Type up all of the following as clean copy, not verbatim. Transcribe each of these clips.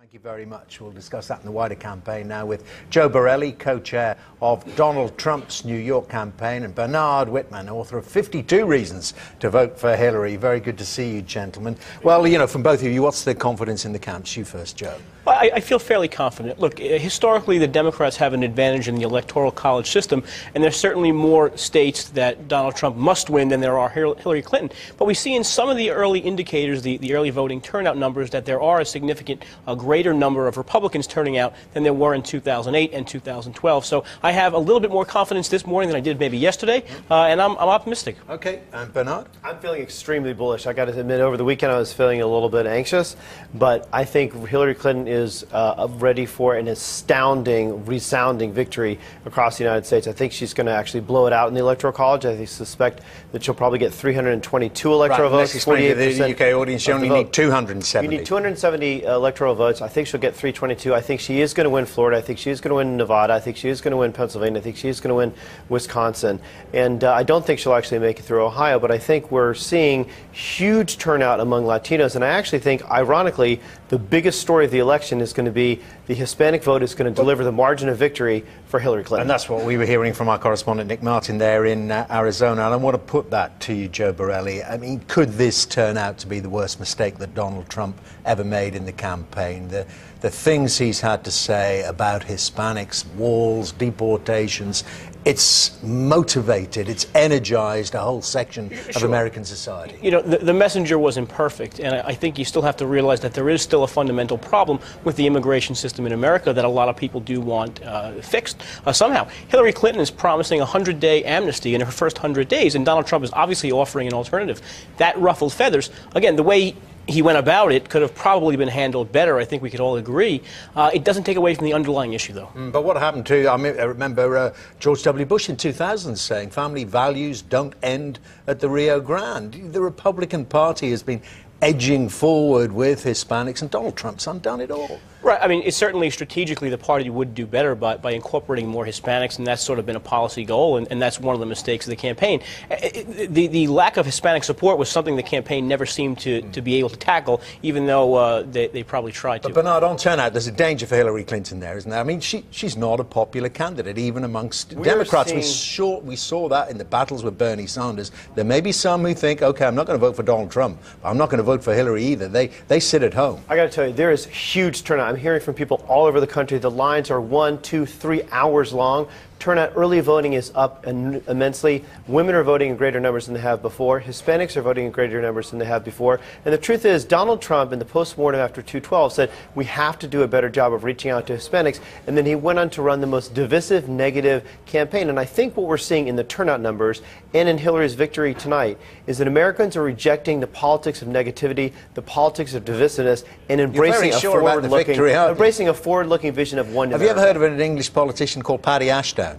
Thank you very much. We'll discuss that in the wider campaign now with Joe Borelli, co-chair of Donald Trump's New York campaign, and Bernard Whitman, author of 52 Reasons to Vote for Hillary. Very good to see you, gentlemen. Well, you know, from both of you, what's the confidence in the camps? You first, Joe. Well, I feel fairly confident. Look, historically, the Democrats have an advantage in the electoral college system, and there's certainly more states that Donald Trump must win than there are Hillary Clinton. But we see in some of the early indicators, the early voting turnout numbers, that there are a significant greater number of Republicans turning out than there were in 2008 and 2012. So I have a little bit more confidence this morning than I did maybe yesterday, and I'm optimistic. Okay, and Bernard? I'm feeling extremely bullish. I got to admit, over the weekend I was feeling a little bit anxious, but I think Hillary Clinton is ready for an astounding, resounding victory across the United States. I think she's going to actually blow it out in the Electoral College. I suspect that she'll probably get 322 electoral votes. 48% the UK audience, you only need 270. You need 270 electoral votes. I think she'll get 322. I think she is going to win Florida. I think she is going to win Nevada. I think she is going to win Pennsylvania. I think she is going to win Wisconsin. And I don't think she'll actually make it through Ohio, but I think we're seeing huge turnout among Latinos. And I actually think, ironically, the biggest story of the election is going to be the Hispanic vote is going to deliver the margin of victory for Hillary Clinton. And that's what we were hearing from our correspondent Nick Martin there in Arizona. And I want to put that to you, Joe Borelli. I mean, could this turn out to be the worst mistake that Donald Trump ever made in the campaign? The things he's had to say about Hispanics, walls, deportations, it's motivated, it's energized a whole section of American society. You know, the messenger was imperfect, and I think you still have to realize that there is still a fundamental problem with the immigration system in America that a lot of people do want fixed somehow. Hillary Clinton is promising a 100-day amnesty in her first 100 days, and Donald Trump is obviously offering an alternative. That ruffled feathers. Again, the way he went about it could have probably been handled better. I think we could all agree. It doesn't take away from the underlying issue, though. But what happened to, I remember George W. Bush in 2000 saying family values don't end at the Rio Grande. The Republican Party has been edging forward with Hispanics, and Donald Trump's undone it all. Right. I mean, it's certainly strategically the party would do better by incorporating more Hispanics, and that's sort of been a policy goal, and that's one of the mistakes of the campaign. The lack of Hispanic support was something the campaign never seemed to be able to tackle, even though they probably tried to. But Bernard, on turnout, there's a danger for Hillary Clinton there, isn't there? I mean, she's not a popular candidate, even amongst Democrats. We saw that in the battles with Bernie Sanders. There may be some who think, okay, I'm not going to vote for Donald Trump, but I'm not going to vote for Hillary either. They sit at home. I got to tell you, there is huge turnout. I'm hearing from people all over the country. The lines are 1, 2, 3 hours long. Turnout, early voting is up immensely. Women are voting in greater numbers than they have before. Hispanics are voting in greater numbers than they have before. And the truth is, Donald Trump, in the postmortem after 2012, said we have to do a better job of reaching out to Hispanics. And then he went on to run the most divisive, negative campaign. And I think what we're seeing in the turnout numbers and in Hillary's victory tonight is that Americans are rejecting the politics of negativity, the politics of divisive, and embracing a forward-looking vision of one. Have you ever heard of an English politician called Paddy Ashdown?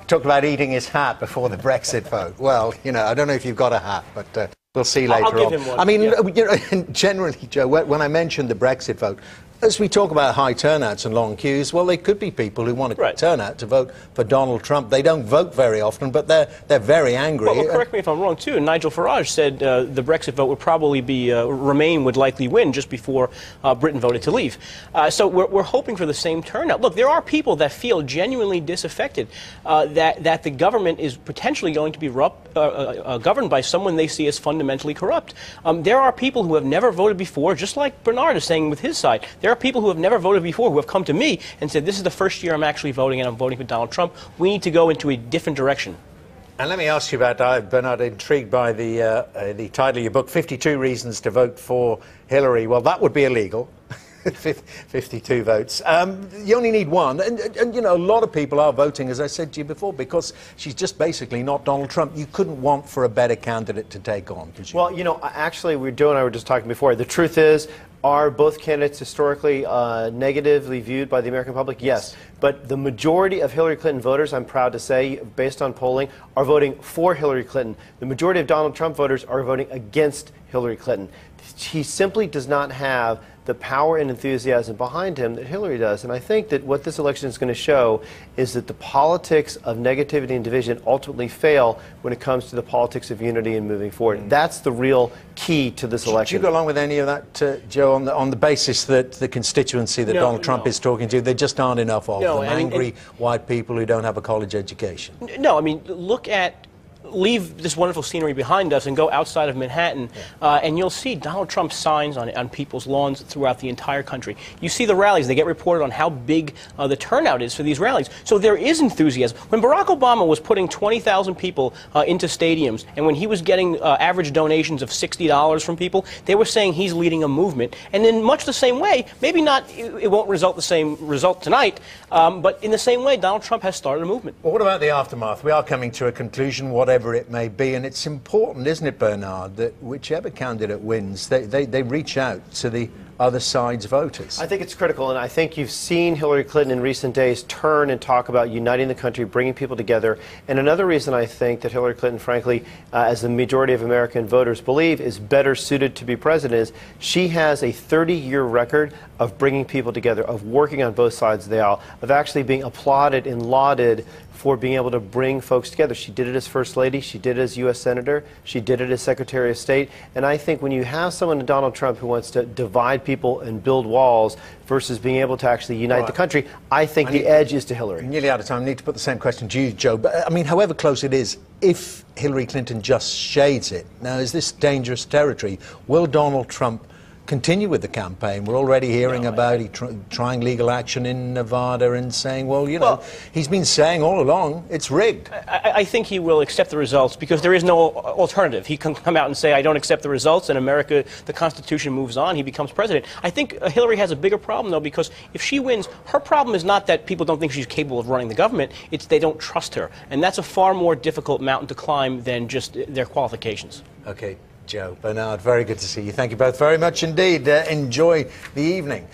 Talked about eating his hat before the Brexit vote. Well, you know, I don't know if you've got a hat, but we'll see later on. I'll give him one. I mean, you know, generally, Joe, when I mentioned the Brexit vote, as we talk about high turnouts and long queues, well, there could be people who want to turn out to vote for Donald Trump. They don't vote very often, but they're very angry. Well, correct me if I'm wrong, too. Nigel Farage said the Brexit vote would probably be, Remain would likely win just before Britain voted to leave. So we're hoping for the same turnout. Look, there are people that feel genuinely disaffected that the government is potentially going to be governed by someone they see as fundamentally corrupt. There are people who have never voted before, just like Bernard is saying with his side. There are people who have never voted before who have come to me and said, this is the first year I'm actually voting, and I'm voting for Donald Trump. We need to go into a different direction. And let me ask you about, Bernard, intrigued by the title of your book, 52 Reasons to Vote for Hillary. Well, that would be illegal. 52 votes. You only need one. And, you know, a lot of people are voting, as I said to you before, because she's just basically not Donald Trump. You couldn't want for a better candidate to take on, could you? Well, you know, actually, Joe and I were just talking before. The truth is, are both candidates historically negatively viewed by the American public? Yes. But the majority of Hillary Clinton voters, I'm proud to say, based on polling, are voting for Hillary Clinton. The majority of Donald Trump voters are voting against Hillary Clinton. he simply does not have the power and enthusiasm behind him that Hillary does. And I think that what this election is going to show is that the politics of negativity and division ultimately fail when it comes to the politics of unity and moving forward. That's the real key to this election. Do you go along with any of that, Joe, on the basis that the constituency that Donald Trump is talking to, there just aren't enough of them, angry white people who don't have a college education? No, I mean, leave this wonderful scenery behind us and go outside of Manhattan, and you'll see Donald Trump signs on people's lawns throughout the entire country. You see the rallies. They get reported on how big the turnout is for these rallies. So there is enthusiasm. When Barack Obama was putting 20,000 people into stadiums, and when he was getting average donations of $60 from people, they were saying he's leading a movement. And in much the same way, maybe not, it won't result the same result tonight, but in the same way, Donald Trump has started a movement. Well, what about the aftermath? We are coming to a conclusion, whatever it may be, and it's important, isn't it, Bernard, that whichever candidate wins, they reach out to the other side's voters. I think it's critical, and I think you've seen Hillary Clinton in recent days turn and talk about uniting the country, bringing people together. And another reason I think that Hillary Clinton, frankly, as the majority of American voters believe, is better suited to be president is she has a 30-year record of bringing people together, of working on both sides of the aisle, of actually being applauded and lauded for being able to bring folks together. She did it as First Lady. She did it as U.S. Senator. She did it as Secretary of State. And I think when you have someone, Donald Trump, who wants to divide people and build walls versus being able to actually unite the country, I think the edge is to Hillary. Nearly out of time. I need to put the same question to you, Joe. But, I mean, however close it is, if Hillary Clinton just shades it, now, is this dangerous territory? Will Donald Trump continue with the campaign? We're already hearing about trying legal action in Nevada and saying, well, you know, he's been saying all along it's rigged. I think he will accept the results because there is no alternative. He can come out and say, I don't accept the results, and America, the Constitution moves on. He becomes president. I think Hillary has a bigger problem, though, because if she wins, her problem is not that people don't think she's capable of running the government. It's they don't trust her. And that's a far more difficult mountain to climb than just their qualifications. Okay. Joe, Bernard, very good to see you. Thank you both very much indeed. Enjoy the evening.